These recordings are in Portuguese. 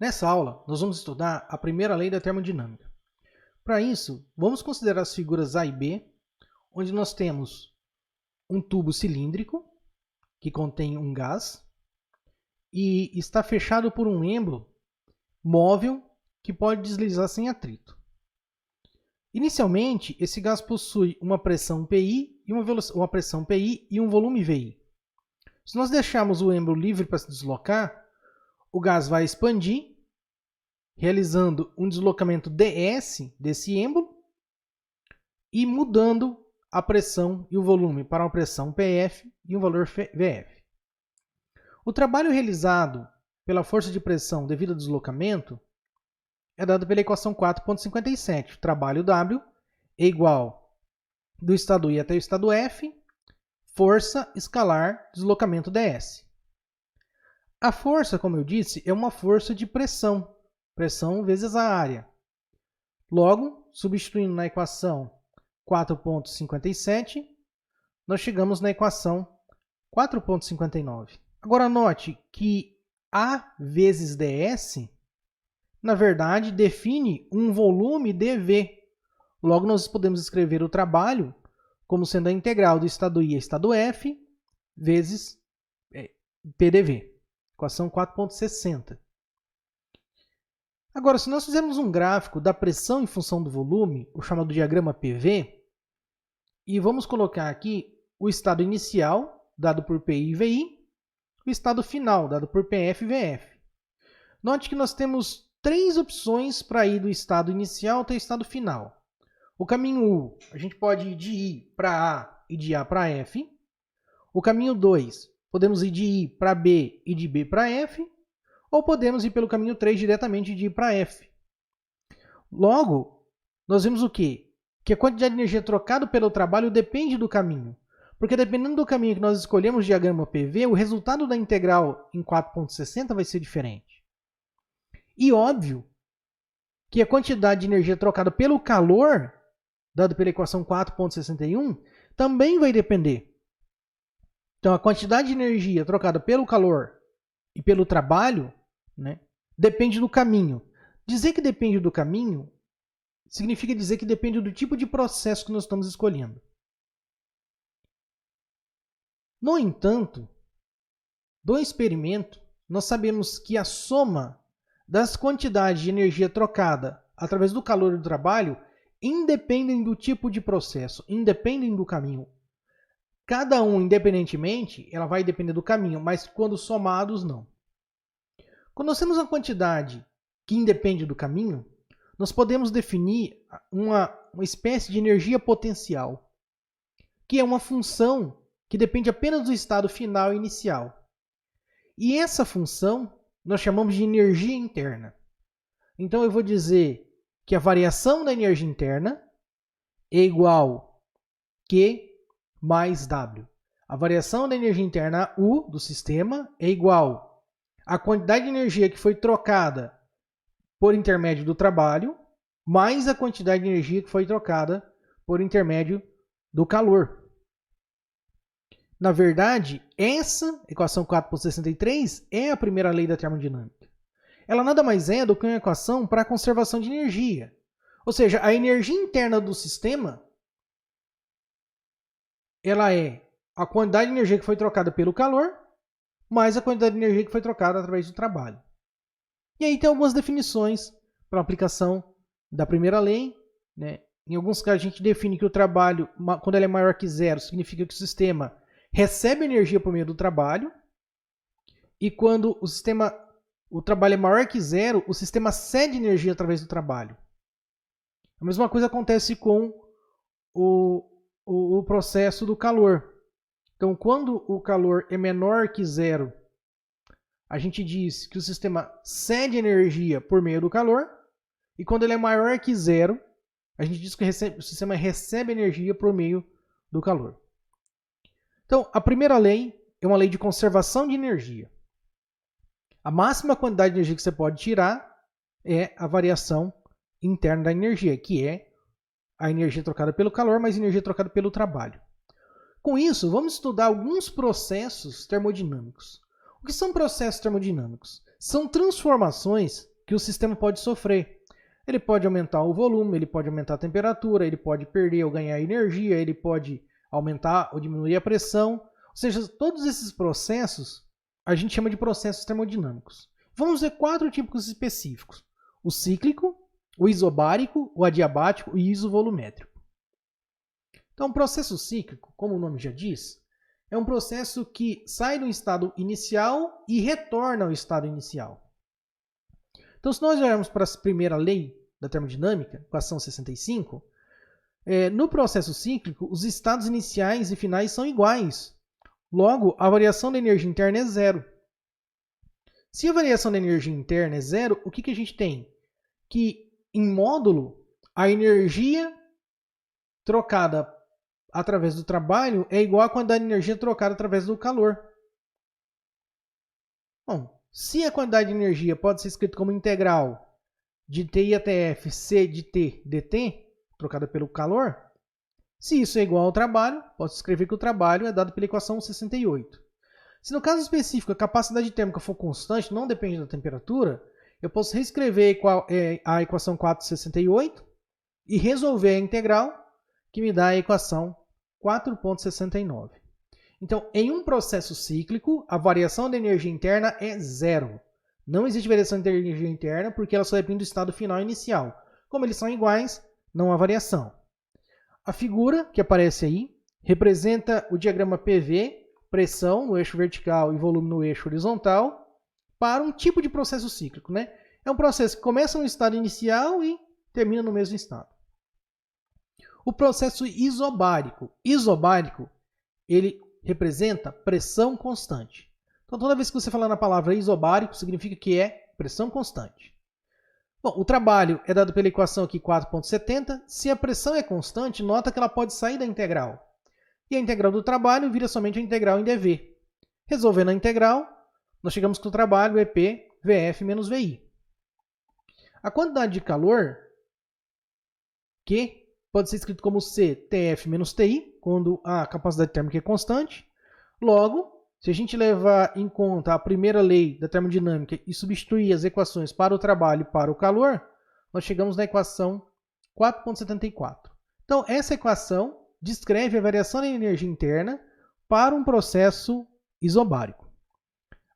Nessa aula, nós vamos estudar a primeira lei da termodinâmica. Para isso, vamos considerar as figuras A e B, onde nós temos um tubo cilíndrico, que contém um gás, e está fechado por um membro móvel que pode deslizar sem atrito. Inicialmente, esse gás possui uma pressão PI e uma pressão PI e um volume VI. Se nós deixarmos o membro livre para se deslocar, o gás vai expandir, realizando um deslocamento ds desse êmbolo e mudando a pressão e o volume para uma pressão PF e um valor VF. O trabalho realizado pela força de pressão devido ao deslocamento é dado pela equação 4.57. O trabalho W é igual do estado I até o estado F, força escalar deslocamento ds. A força, como eu disse, é uma força de pressão. Pressão vezes a área. Logo, substituindo na equação 4.57, nós chegamos na equação 4.59. Agora, note que A vezes ds, na verdade, define um volume dV. Logo, nós podemos escrever o trabalho como sendo a integral do estado I a estado F vezes PDV. Equação 4.60. Agora, se nós fizermos um gráfico da pressão em função do volume, o chamado diagrama PV, e vamos colocar aqui o estado inicial, dado por PI e VI, o estado final, dado por PF e VF. Note que nós temos três opções para ir do estado inicial até o estado final. O caminho 1, a gente pode ir de I para A e de A para F. O caminho 2, podemos ir de I para B e de B para F. Ou podemos ir pelo caminho 3 diretamente de I para F. Logo, nós vemos o quê? Que a quantidade de energia trocada pelo trabalho depende do caminho. Porque dependendo do caminho que nós escolhemos no diagrama PV, o resultado da integral em 4.60 vai ser diferente. E óbvio que a quantidade de energia trocada pelo calor, dado pela equação 4.61, também vai depender. Então, a quantidade de energia trocada pelo calor e pelo trabalho, depende do caminho. Dizer que depende do caminho significa dizer que depende do tipo de processo que nós estamos escolhendo. No entanto, do experimento, nós sabemos que a soma das quantidades de energia trocada através do calor e do trabalho independem do tipo de processo, independem do caminho. Cada um, independentemente, ela vai depender do caminho, mas quando somados, não. Quando nós temos uma quantidade que independe do caminho, nós podemos definir uma espécie de energia potencial, que é uma função que depende apenas do estado final e inicial. E essa função nós chamamos de energia interna. Então eu vou dizer que a variação da energia interna é igual a Q mais W. A variação da energia interna U do sistema é igual à quantidade de energia que foi trocada por intermédio do trabalho mais a quantidade de energia que foi trocada por intermédio do calor. Na verdade, essa equação 4.63 é a primeira lei da termodinâmica. Ela nada mais é do que uma equação para a conservação de energia. Ou seja, a energia interna do sistema ela é a quantidade de energia que foi trocada pelo calor mais a quantidade de energia que foi trocada através do trabalho. E aí tem algumas definições para a aplicação da primeira lei. Em alguns casos a gente define que o trabalho, quando ele é maior que zero, significa que o sistema recebe energia por meio do trabalho. E quando o trabalho é maior que zero, o sistema cede energia através do trabalho. A mesma coisa acontece com o processo do calor. Então, quando o calor é menor que zero, a gente diz que o sistema cede energia por meio do calor. E quando ele é maior que zero, a gente diz que o sistema recebe energia por meio do calor. Então, a primeira lei é uma lei de conservação de energia. A máxima quantidade de energia que você pode tirar é a variação interna da energia, que é a energia trocada pelo calor mais a energia trocada pelo trabalho. Com isso, vamos estudar alguns processos termodinâmicos. O que são processos termodinâmicos? São transformações que o sistema pode sofrer. Ele pode aumentar o volume, ele pode aumentar a temperatura, ele pode perder ou ganhar energia, ele pode aumentar ou diminuir a pressão. Ou seja, todos esses processos a gente chama de processos termodinâmicos. Vamos ver 4 tipos específicos: o cíclico, o isobárico, o adiabático e o isovolumétrico. Então, o processo cíclico, como o nome já diz, é um processo que sai do estado inicial e retorna ao estado inicial. Então, se nós olharmos para a primeira lei da termodinâmica, equação 65, no processo cíclico, os estados iniciais e finais são iguais. Logo, a variação da energia interna é zero. Se a variação da energia interna é zero, o que a gente tem? Que, em módulo, a energia trocada através do trabalho é igual à quantidade de energia trocada através do calor. Bom, se a quantidade de energia pode ser escrita como integral de TI/TF C de T dt, trocada pelo calor, se isso é igual ao trabalho, posso escrever que o trabalho é dado pela equação 68. Se no caso específico a capacidade térmica for constante, não depende da temperatura, eu posso reescrever a equação 468 e resolver a integral, que me dá a equação 4,69. Então, em um processo cíclico, a variação da energia interna é zero. Não existe variação de energia interna porque ela só depende do estado final e inicial. Como eles são iguais, não há variação. A figura que aparece aí representa o diagrama PV, pressão no eixo vertical e volume no eixo horizontal, para um tipo de processo cíclico, né? É um processo que começa no estado inicial e termina no mesmo estado. O processo isobárico. Isobárico, ele representa pressão constante. Então, toda vez que você falar na palavra isobárico, significa que é pressão constante. Bom, o trabalho é dado pela equação aqui 4,70. Se a pressão é constante, nota que ela pode sair da integral. E a integral do trabalho vira somente a integral em dV. Resolvendo a integral, nós chegamos que o trabalho é P VF menos VI. A quantidade de calor, Q, pode ser escrito como C TF menos TI, quando a capacidade térmica é constante. Logo, se a gente levar em conta a primeira lei da termodinâmica e substituir as equações para o trabalho e para o calor, nós chegamos na equação 4,74. Então, essa equação descreve a variação da energia interna para um processo isobárico.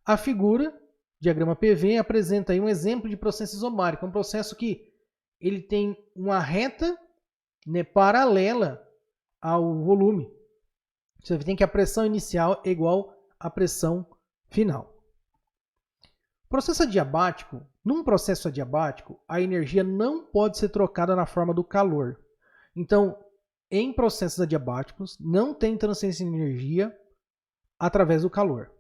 A figura, diagrama PV, apresenta aí um exemplo de processo isobárico, um processo que ele tem uma reta, né, paralela ao volume. Você tem que a pressão inicial é igual à pressão final. Processo adiabático. Num processo adiabático, a energia não pode ser trocada na forma do calor. Então, em processos adiabáticos, não tem transferência de energia através do calor.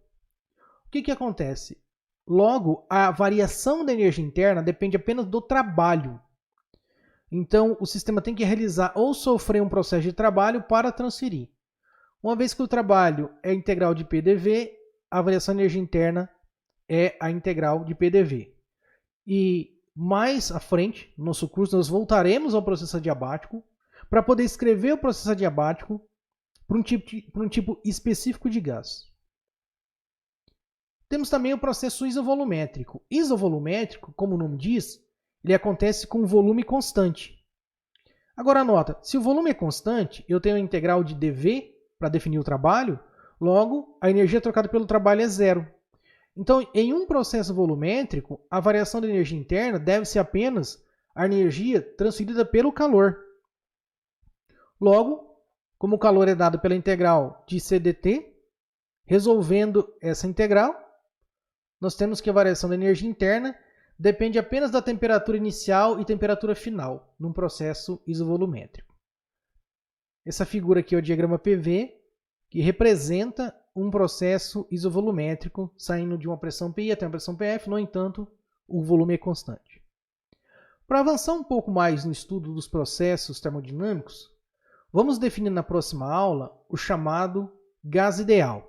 O que acontece? Logo, a variação da energia interna depende apenas do trabalho. Então, o sistema tem que realizar ou sofrer um processo de trabalho para transferir. Uma vez que o trabalho é integral de PdV, a variação de energia interna é a integral de PdV. E mais à frente, no nosso curso, nós voltaremos ao processo adiabático para poder escrever o processo adiabático para um tipo específico de gás. Temos também o processo isovolumétrico. Isovolumétrico, como o nome diz, ele acontece com volume constante. Agora anota, se o volume é constante, eu tenho a integral de dV para definir o trabalho, logo a energia trocada pelo trabalho é zero. Então, em um processo volumétrico, a variação da energia interna deve ser apenas a energia transferida pelo calor. Logo, como o calor é dado pela integral de C dt, resolvendo essa integral, nós temos que a variação da energia interna depende apenas da temperatura inicial e temperatura final, num processo isovolumétrico. Essa figura aqui é o diagrama PV, que representa um processo isovolumétrico saindo de uma pressão PI até uma pressão PF, no entanto, o volume é constante. Para avançar um pouco mais no estudo dos processos termodinâmicos, vamos definir na próxima aula o chamado gás ideal.